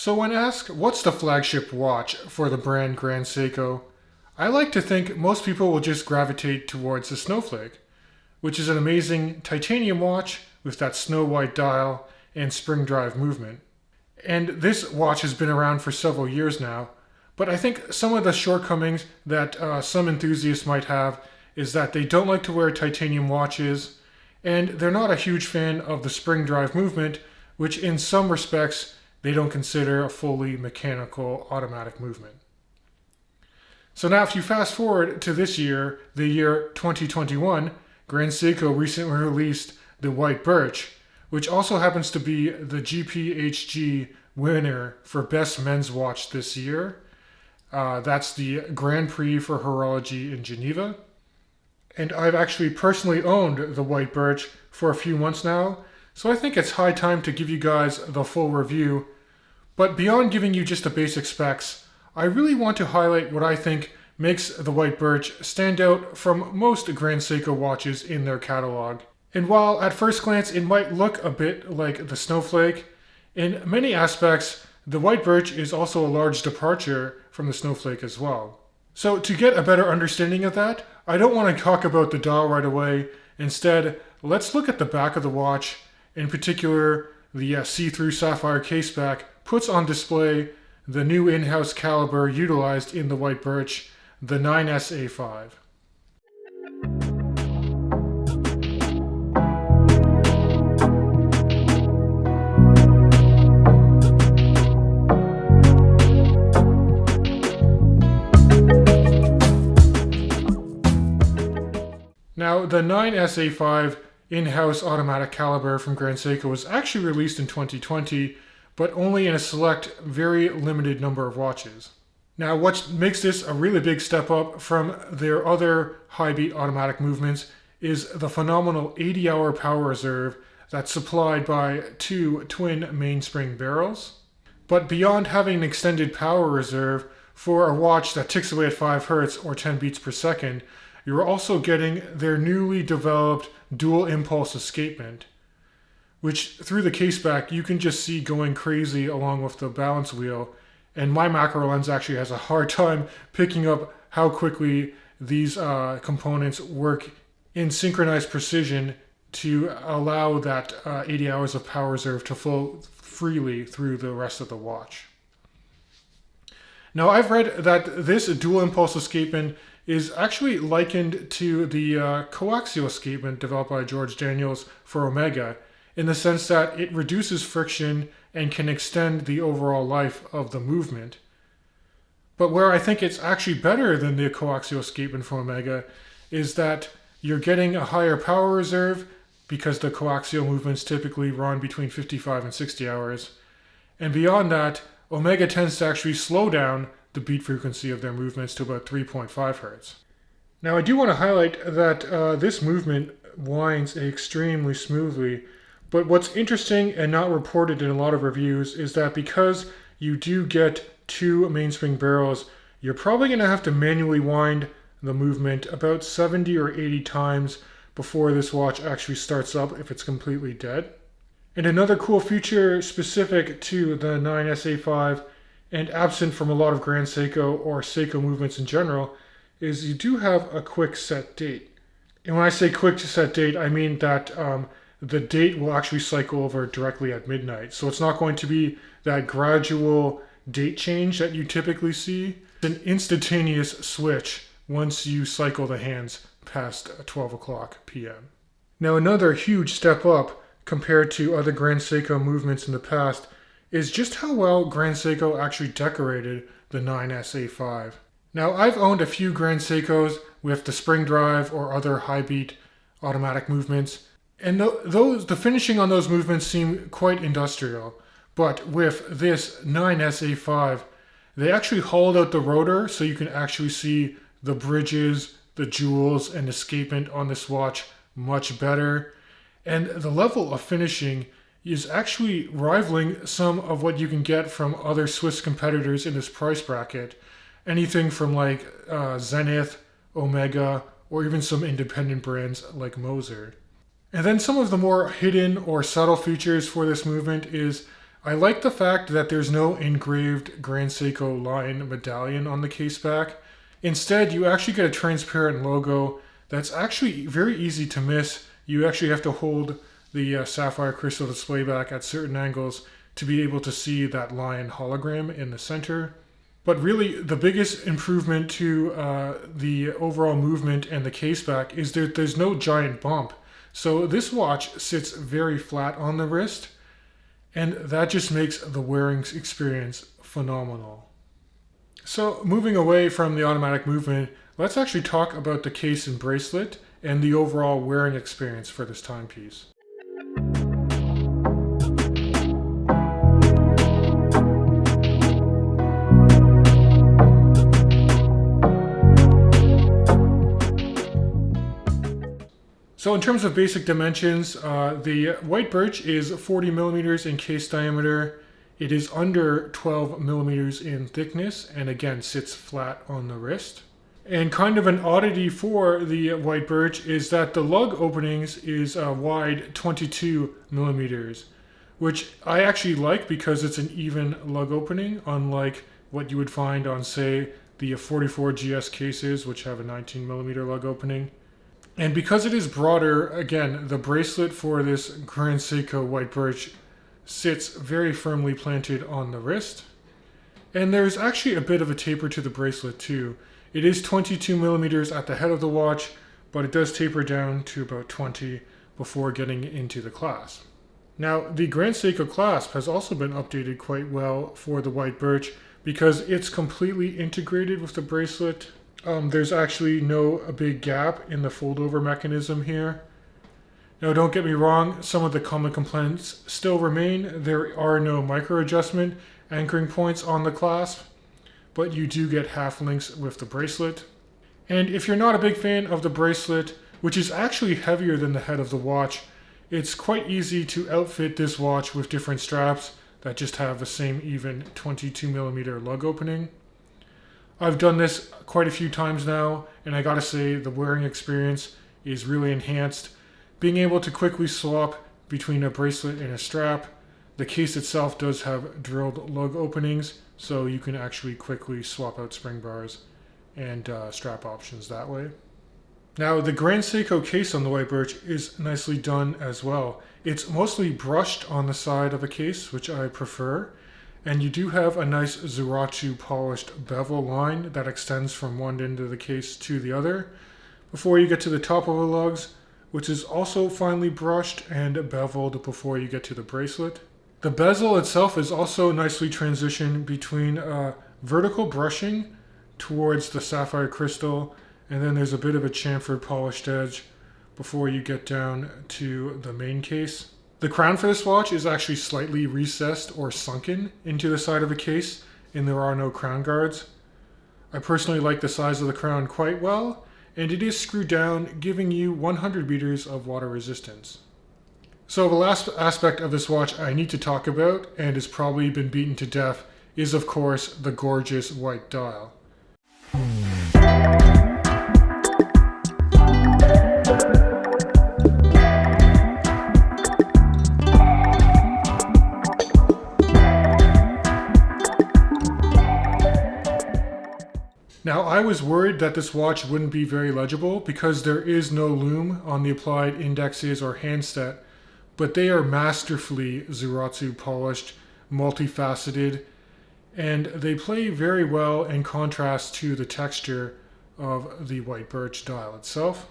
So when asked what's the flagship watch for the brand Grand Seiko, I like to think most people will just gravitate towards the Snowflake, which is an amazing titanium watch with that snow white dial and spring drive movement. And this watch has been around for several years now, but I think some of the shortcomings that some enthusiasts might have is that they don't like to wear titanium watches, and they're not a huge fan of the spring drive movement, which in some respects they don't consider a fully mechanical automatic movement. So now if you fast forward to this year, the year 2021, Grand Seiko recently released the White Birch, which also happens to be the GPHG winner for Best Men's Watch this year. That's the Grand Prix for Horology in Geneva. And I've actually personally owned the White Birch for a few months now, so I think it's high time to give you guys the full review. But beyond giving you just the basic specs, I really want to highlight what I think makes the White Birch stand out from most Grand Seiko watches in their catalog. And while at first glance it might look a bit like the Snowflake, in many aspects the White Birch is also a large departure from the Snowflake as well. So to get a better understanding of that, I don't want to talk about the dial right away. Instead, let's look at the back of the watch. In particular, the see-through sapphire case back puts on display the new in-house caliber utilized in the White Birch, the 9SA5. Now, the 9SA5 in-house automatic caliber from Grand Seiko was actually released in 2020, but only in a select, very limited number of watches. Now, what makes this a really big step up from their other high-beat automatic movements is the phenomenal 80-hour power reserve that's supplied by two twin mainspring barrels. But beyond having an extended power reserve for a watch that ticks away at 5 Hz or 10 beats per second, you're also getting their newly developed dual impulse escapement, which through the case back you can just see going crazy along with the balance wheel. And my macro lens actually has a hard time picking up how quickly these components work in synchronized precision to allow that 80 hours of power reserve to flow freely through the rest of the watch. Now, I've read that this dual impulse escapement is actually likened to the coaxial escapement developed by George Daniels for Omega, in the sense that it reduces friction and can extend the overall life of the movement. But where I think it's actually better than the coaxial escapement from Omega is that you're getting a higher power reserve because the coaxial movements typically run between 55 and 60 hours. And beyond that, Omega tends to actually slow down the beat frequency of their movements to about 3.5 Hz. Now, I do want to highlight that this movement winds extremely smoothly, but what's interesting and not reported in a lot of reviews is that because you do get two mainspring barrels, you're probably going to have to manually wind the movement about 70 or 80 times before this watch actually starts up if it's completely dead. And another cool feature specific to the 9SA5 and absent from a lot of Grand Seiko or Seiko movements in general is you do have a quick set date. And when I say quick set date, I mean that the date will actually cycle over directly at midnight. So it's not going to be that gradual date change that you typically see. It's an instantaneous switch once you cycle the hands past 12 o'clock p.m. Now, another huge step up compared to other Grand Seiko movements in the past is just how well Grand Seiko actually decorated the 9SA5. Now, I've owned a few Grand Seikos with the spring drive or other high beat automatic movements, and the finishing on those movements seem quite industrial. But with this 9SA5, they actually hollowed out the rotor so you can actually see the bridges, the jewels, and escapement on this watch much better. And the level of finishing is actually rivaling some of what you can get from other Swiss competitors in this price bracket. Anything from like Zenith, Omega, or even some independent brands like Moser. And then some of the more hidden or subtle features for this movement is I like the fact that there's no engraved Grand Seiko line medallion on the case back. Instead, you actually get a transparent logo that's actually very easy to miss. You actually have to hold the sapphire crystal display back at certain angles to be able to see that lion hologram in the center. But really, the biggest improvement to the overall movement and the case back is that there's no giant bump. So this watch sits very flat on the wrist, and that just makes the wearing experience phenomenal. So moving away from the automatic movement, let's actually talk about the case and bracelet and the overall wearing experience for this timepiece. So in terms of basic dimensions, the White Birch is 40 millimeters in case diameter. It is under 12 millimeters in thickness, and again sits flat on the wrist. And kind of an oddity for the White Birch is that the lug openings is wide 22 millimeters, which I actually like because it's an even lug opening, unlike what you would find on, say, the 44 GS cases, which have a 19 millimeter lug opening. And because it is broader, again, the bracelet for this Grand Seiko White Birch sits very firmly planted on the wrist. And there's actually a bit of a taper to the bracelet too. It is 22 millimeters at the head of the watch, but it does taper down to about 20 before getting into the clasp. Now, the Grand Seiko clasp has also been updated quite well for the White Birch because it's completely integrated with the bracelet. There's actually a big gap in the fold-over mechanism here. Now, don't get me wrong, some of the common complaints still remain. There are no micro-adjustment anchoring points on the clasp, but you do get half links with the bracelet. And if you're not a big fan of the bracelet, which is actually heavier than the head of the watch, it's quite easy to outfit this watch with different straps that just have the same even 22 millimeter lug opening. I've done this quite a few times now, and I gotta say the wearing experience is really enhanced. Being able to quickly swap between a bracelet and a strap. The case itself does have drilled lug openings, so you can actually quickly swap out spring bars and strap options that way. Now, the Grand Seiko case on the White Birch is nicely done as well. It's mostly brushed on the side of the case, which I prefer. And you do have a nice Zuratsu polished bevel line that extends from one end of the case to the other before you get to the top of the lugs, which is also finely brushed and beveled before you get to the bracelet. The bezel itself is also nicely transitioned between vertical brushing towards the sapphire crystal, and then there's a bit of a chamfered polished edge before you get down to the main case. The crown for this watch is actually slightly recessed or sunken into the side of the case, and there are no crown guards. I personally like the size of the crown quite well, and it is screwed down, giving you 100 meters of water resistance. So the last aspect of this watch I need to talk about, and has probably been beaten to death, is of course the gorgeous white dial. Now, I was worried that this watch wouldn't be very legible because there is no lume on the applied indexes or handset, but they are masterfully Zuratsu polished, multifaceted, and they play very well in contrast to the texture of the White Birch dial itself.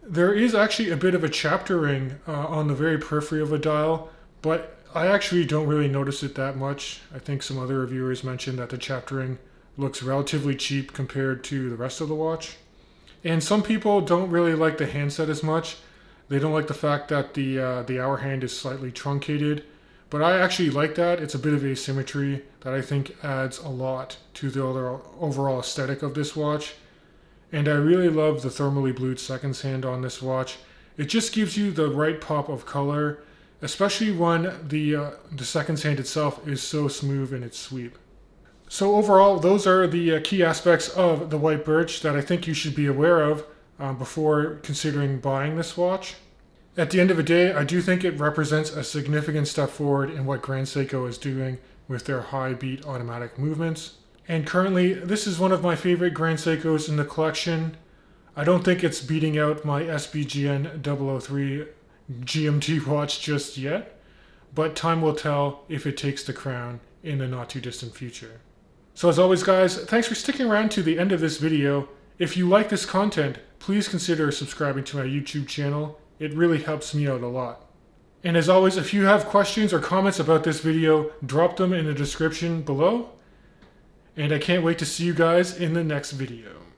There is actually a bit of a chapter ring on the very periphery of the dial, but I actually don't really notice it that much. I think some other reviewers mentioned that the chapter ring looks relatively cheap compared to the rest of the watch. And some people don't really like the handset as much. They don't like the fact that the hour hand is slightly truncated, but I actually like that. It's a bit of asymmetry that I think adds a lot to the overall aesthetic of this watch. And I really love the thermally blued seconds hand on this watch. It just gives you the right pop of color, especially when the seconds hand itself is so smooth in its sweep. So overall, those are the key aspects of the White Birch that I think you should be aware of before considering buying this watch. At the end of the day, I do think it represents a significant step forward in what Grand Seiko is doing with their high beat automatic movements. And currently, this is one of my favorite Grand Seikos in the collection. I don't think it's beating out my SBGN 003 GMT watch just yet, but time will tell if it takes the crown in the not too distant future. So as always guys, thanks for sticking around to the end of this video. If you like this content, please consider subscribing to my YouTube channel. It really helps me out a lot. And as always, if you have questions or comments about this video, drop them in the description below. And I can't wait to see you guys in the next video.